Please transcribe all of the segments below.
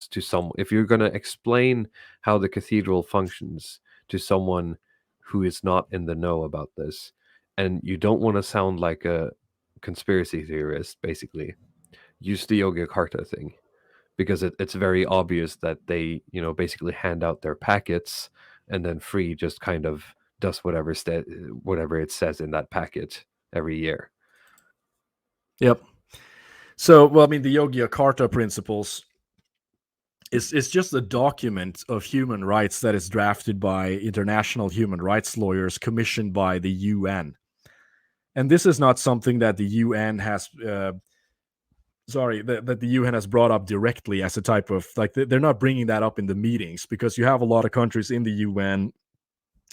to some, if you're going to explain how the cathedral functions to someone who is not in the know about this, and you don't want to sound like a conspiracy theorist, basically, use the Yogyakarta thing, because it's very obvious that they, basically hand out their packets, and then Free just kind of does whatever it says in that packet every year. Yep. So, well, I mean, the Yogyakarta Principles is just a document of human rights that is drafted by international human rights lawyers commissioned by the UN. And this is not something that the UN has, that the UN has brought up directly as a type of, like, they're not bringing that up in the meetings, because you have a lot of countries in the UN,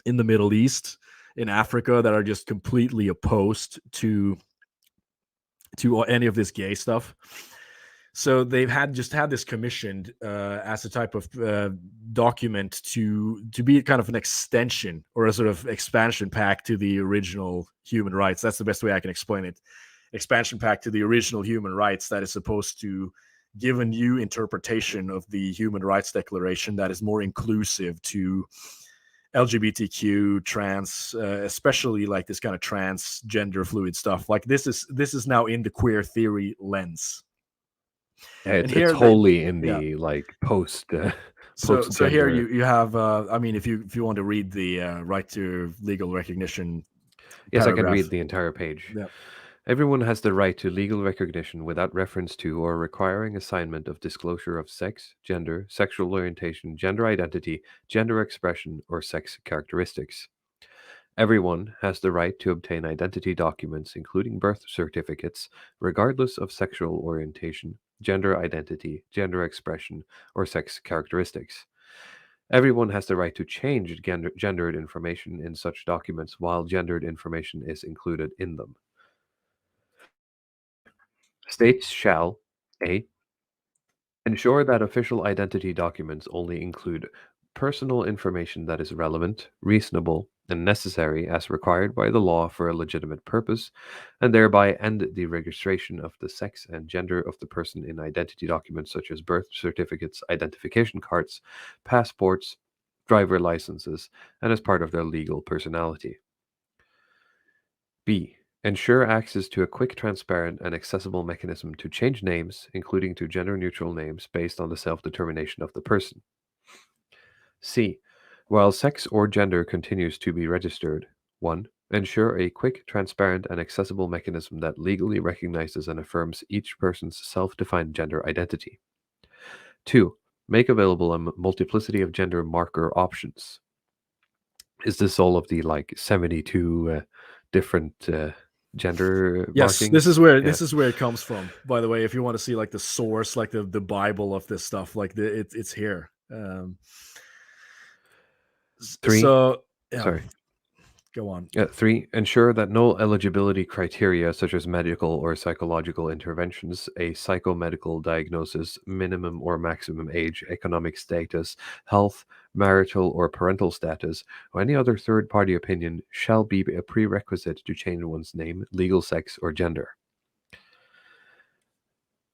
in the Middle East, in Africa, that are just completely opposed to any of this gay stuff. So they've had this commissioned as a type of document to be kind of an extension or a sort of expansion pack to the original human rights. That's the best way I can explain it. Expansion pack to the original human rights that is supposed to give a new interpretation of the Human Rights Declaration that is more inclusive to LGBTQ, trans, especially like this kind of transgender fluid stuff. Like this is now in the queer theory lens. It's wholly in the like post. So here you have. I mean, if you want to read the right to legal recognition. Yes, paragraph. I can read the entire page. Yeah. Everyone has the right to legal recognition without reference to or requiring assignment of disclosure of sex, gender, sexual orientation, gender identity, gender expression, or sex characteristics. Everyone has the right to obtain identity documents, including birth certificates, regardless of sexual orientation, gender identity, gender expression, or sex characteristics. Everyone has the right to change gendered information in such documents while gendered information is included in them. States shall, A, ensure that official identity documents only include personal information that is relevant, reasonable, and necessary as required by the law for a legitimate purpose, and thereby end the registration of the sex and gender of the person in identity documents such as birth certificates, identification cards, passports, driver licenses, and as part of their legal personality. B. Ensure access to a quick, transparent, and accessible mechanism to change names, including to gender-neutral names based on the self-determination of the person. C. While sex or gender continues to be registered, 1. Ensure a quick, transparent, and accessible mechanism that legally recognizes and affirms each person's self-defined gender identity. 2. Make available a multiplicity of gender marker options. Is this all of the 72 different gender yes markings? This is where it comes from, by the way. If you want to see like the source, like the Bible of this stuff, like it's here. 3. So yeah. Sorry. Go on. 3. Ensure that no eligibility criteria such as medical or psychological interventions, a psychomedical diagnosis, minimum or maximum age, economic status, health, marital or parental status, or any other third-party opinion shall be a prerequisite to change one's name, legal sex, or gender.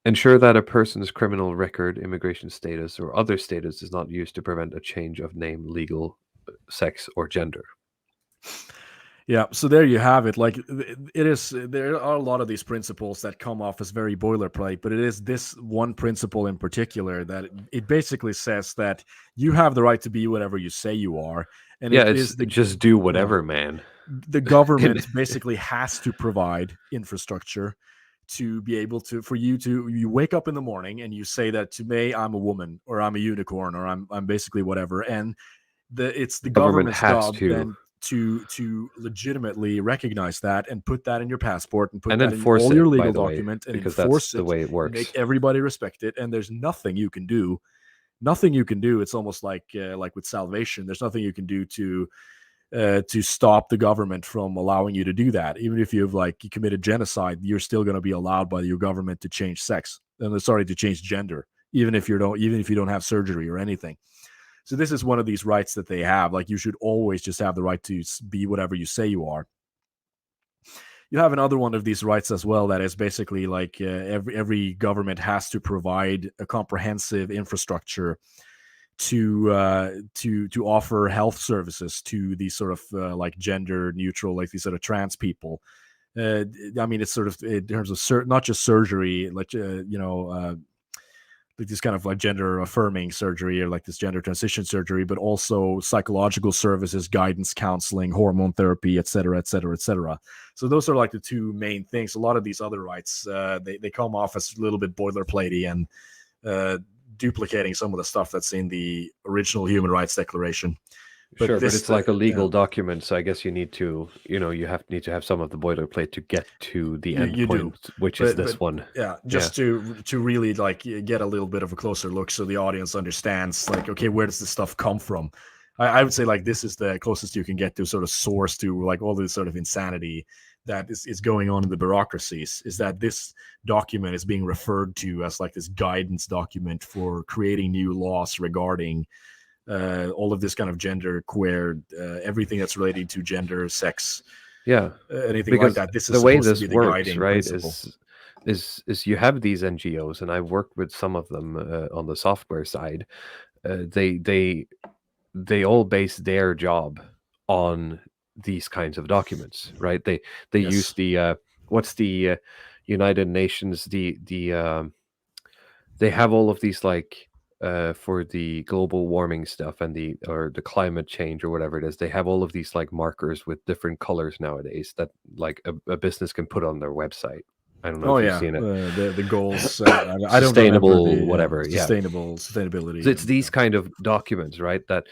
Ensure that a person's criminal record, immigration status, or other status is not used to prevent a change of name, legal sex, or gender. Yeah, so there you have it. Like there are a lot of these principles that come off as very boilerplate, but it is this one principle in particular that it basically says that you have the right to be whatever you say you are. And just do whatever, man. The government basically has to provide infrastructure to be able to, for you wake up in the morning and you say that to me, I'm a woman, or I'm a unicorn, or I'm basically whatever. And it's the government's job then to legitimately recognize that and put that in your passport and put that in all your legal documents and enforce it, the way it works. Make everybody respect it. And there's nothing you can do. It's almost like with salvation. There's nothing you can do to stop the government from allowing you to do that. Even if you committed genocide, you're still going to be allowed by your government to change to change gender, even if you don't have surgery or anything. So this is one of these rights that they have. Like, you should always just have the right to be whatever you say you are. you have another one of these rights as well that is basically like every government has to provide a comprehensive infrastructure to offer health services to these sort of like gender neutral, like these sort of trans people. I mean, it's sort of in terms of not just surgery, like like this kind of like gender affirming surgery or like this gender transition surgery, but also psychological services, guidance, counseling, hormone therapy, et cetera, et cetera, et cetera. So those are like the two main things. A lot of these other rights, they come off as a little bit boilerplatey and duplicating some of the stuff that's in the original Human Rights Declaration. But sure, but it's like a legal document, so I guess you need to, you need to have some of the boilerplate to get to the end point, which is this one. Yeah, just to really like get a little bit of a closer look, so the audience understands, like, okay, where does this stuff come from? I would say like this is the closest you can get to sort of source to like all this sort of insanity that is going on in the bureaucracies, is that this document is being referred to as like this guidance document for creating new laws regarding all of this kind of gender queer, everything that's related to gender, sex, anything because like that. This is the way this works, right? Is you have these NGOs, and I've worked with some of them on the software side. They all base their job on these kinds of documents, right? They use the what's the United Nations, they have all of these like for the global warming stuff and the climate change or whatever it is. They have all of these like markers with different colors nowadays that like a business can put on their website. I don't know if you've seen it. The goals, I sustainable, whatever, sustainability. So it's these kind of documents, right? That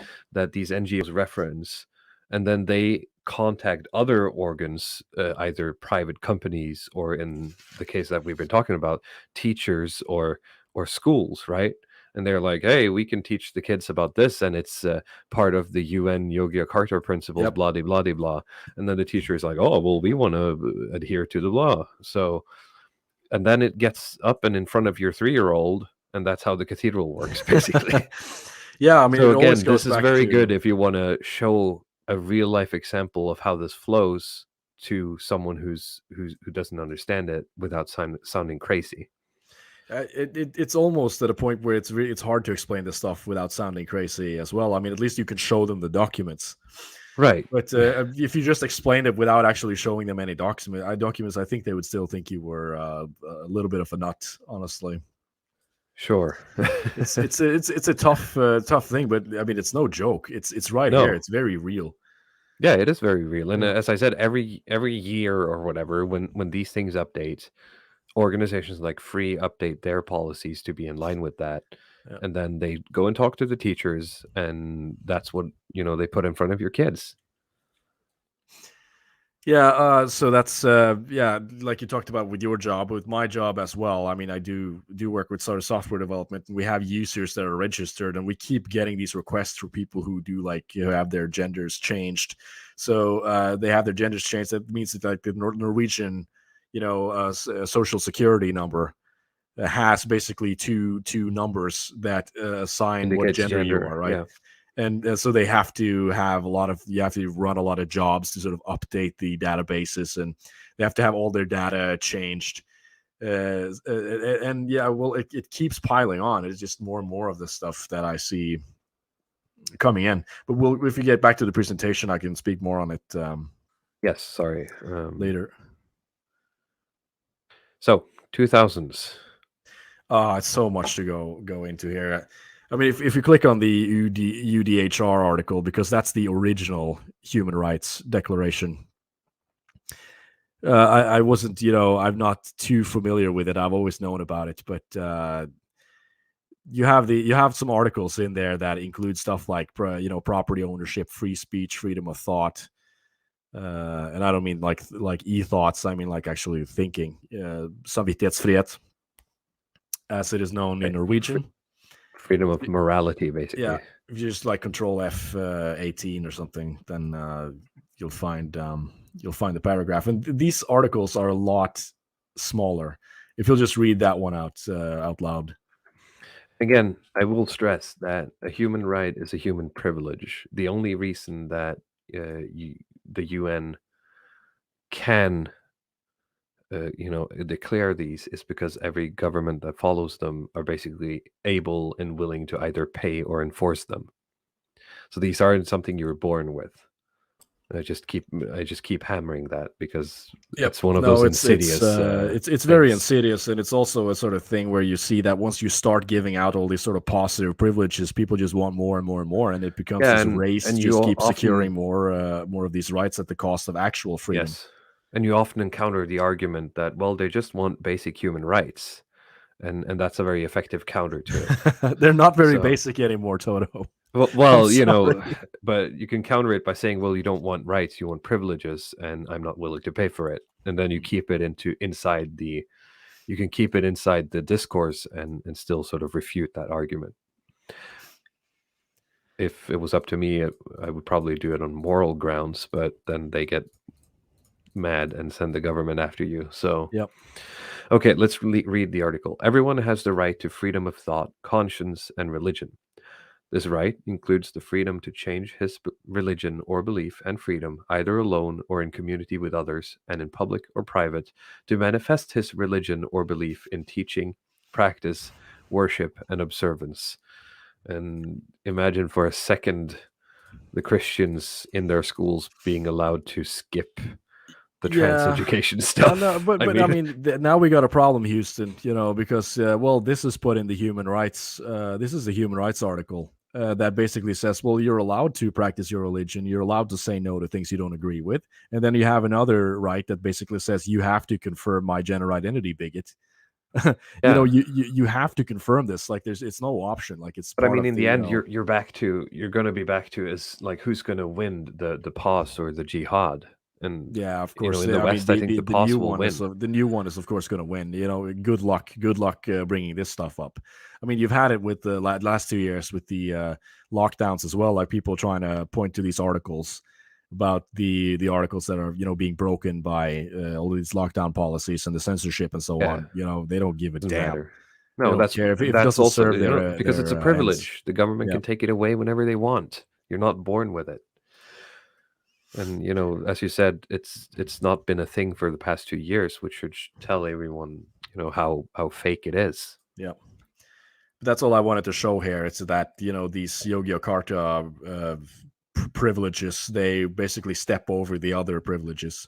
these NGOs reference, and then they contact other organs, either private companies or, in the case that we've been talking about, teachers or schools, right? And they're like, hey, we can teach the kids about this, and it's part of the UN Yogyakarta Principles, blah, blah, blah, blah. And then the teacher is like, oh, well, we want to adhere to the law. So, and then it gets up and in front of your 3-year-old, and that's how the cathedral works, basically. Yeah, I mean, so again, this is very good if you want to show a real life example of how this flows to someone who doesn't understand it without sounding crazy. It's almost at a point where it's hard to explain this stuff without sounding crazy as well. I mean, at least you can show them the documents, right? But if you just explain it without actually showing them any documents, I think they would still think you were a little bit of a nut, honestly. Sure. it's a tough thing, but I mean, it's no joke. It's right here. It's very real. Yeah, it is very real. And as I said, every year or whatever, when these things update, organizations like Free update their policies to be in line with that. Yeah. And then they go and talk to the teachers, and that's what, they put in front of your kids. Yeah, so that's like you talked about with your job, with my job as well. I mean, I do work with sort of software development, and we have users that are registered, and we keep getting these requests for people who do like have their genders changed. So they have their genders changed. That means that like the Norwegian, social security number has basically two numbers that assign what gender you are, right? Yeah. And so they have to have you have to run a lot of jobs to sort of update the databases, and they have to have all their data changed. And yeah, well, it keeps piling on. It's just more and more of the stuff that I see coming in. But if we get back to the presentation, I can speak more on it. Yes, sorry. Later. So 2000s. It's so much to go into here. I mean, if you click on the UDHR article, because that's the original Human Rights Declaration, I wasn't, I'm not too familiar with it. I've always known about it, but you have some articles in there that include stuff like property ownership, free speech, freedom of thought, and I don't mean like e-thoughts. I mean like actually thinking. Samvittighetsfrihet, as it is known in Norwegian. Freedom of morality, basically. Yeah, if you just like Control F18 or something, then you'll find the paragraph. And these articles are a lot smaller. If you'll just read that one out loud. Again, I will stress that a human right is a human privilege. The only reason that the UN can declare these is because every government that follows them are basically able and willing to either pay or enforce them. So these aren't something you were born with. I just keep hammering that because it's one of those insidious it's very things. insidious, and it's also a sort of thing where you see that once you start giving out all these sort of positive privileges, people just want more and more and more, and it becomes this race to just keep securing more of these rights at the cost of actual freedom. Yes, and you often encounter the argument that, well, they just want basic human rights, and that's a very effective counter to it. They're not very basic anymore, Toto. Well, but you can counter it by saying, well, you don't want rights, you want privileges, and I'm not willing to pay for it. And then you keep it inside the discourse and still sort of refute that argument. If it was up to me, I would probably do it on moral grounds, but then they get mad and send the government after you. So, yep. Okay, let's read the article. Everyone has the right to freedom of thought, conscience, and religion. This right includes the freedom to change his religion or belief, and freedom, either alone or in community with others, and in public or private, to manifest his religion or belief in teaching, practice, worship, and observance. And imagine for a second the Christians in their schools being allowed to skip the trans education stuff. No, but I mean, now we got a problem, Houston, because this is put in the human rights. This is the human rights article that basically says, well, you're allowed to practice your religion. You're allowed to say no to things you don't agree with. And then you have another right that basically says you have to confirm my gender identity, bigot. You have to confirm this. Like, it's no option. Like, it's. But I mean, in the end, you're going to be back to is like who's going to win, the pause or the jihad. And yeah, of course. In the West, I think the pause will win. The new one is, of course, going to win. Good luck bringing this stuff up. I mean, you've had it with the last 2 years with the lockdowns as well. Like, people trying to point to these articles about the articles that are being broken by all these lockdown policies and the censorship and so on. They don't give a damn. Matter. No, that's care if it doesn't also serve because it's a privilege. Ends. The government can take it away whenever they want. You're not born with it. And as you said, it's not been a thing for the past 2 years, which should tell everyone how fake it is. Yeah, but that's all I wanted to show here. It's that these Yogyakarta privileges, they basically step over the other privileges,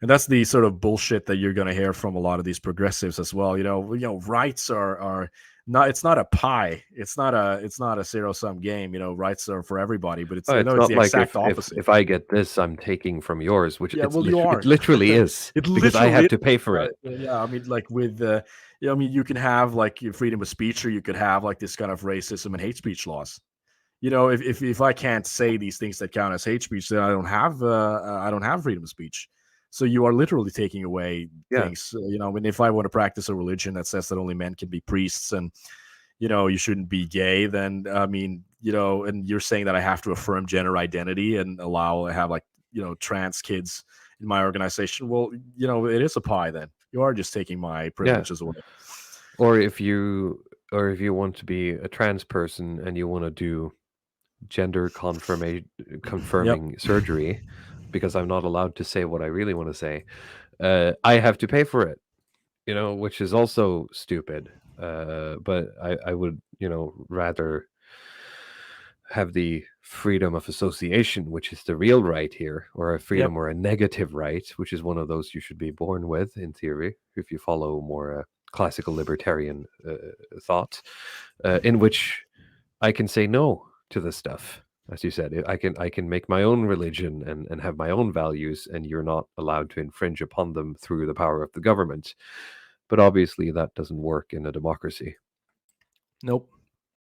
and that's the sort of bullshit that you're going to hear from a lot of these progressives as well. Rights are not. It's not a pie. It's not a zero-sum game. Rights are for everybody, but it's not it's the like exact opposite. If I get this, I'm taking from yours, which you are. It literally is. Because I have to pay for it. Yeah, I mean, like with you can have like freedom of speech, or you could have like this kind of racism and hate speech laws. If I can't say these things that count as hate speech, then I don't have freedom of speech. So you are literally taking away things. And if I want to practice a religion that says that only men can be priests and you shouldn't be gay, then I mean, and you're saying that I have to affirm gender identity and have like trans kids in my organization. Well, it is a pie. Then you are just taking my privileges away. Or if you want to be a trans person and you want to do gender confirming surgery, because I'm not allowed to say what I really want to say, I have to pay for it, which is also stupid. But I would, rather have the freedom of association, which is the real right here, or a freedom or a negative right, which is one of those you should be born with, in theory, if you follow more classical libertarian thought, in which I can say no to this stuff. As you said, I can make my own religion and have my own values, and you're not allowed to infringe upon them through the power of the government. But obviously that doesn't work in a democracy. Nope.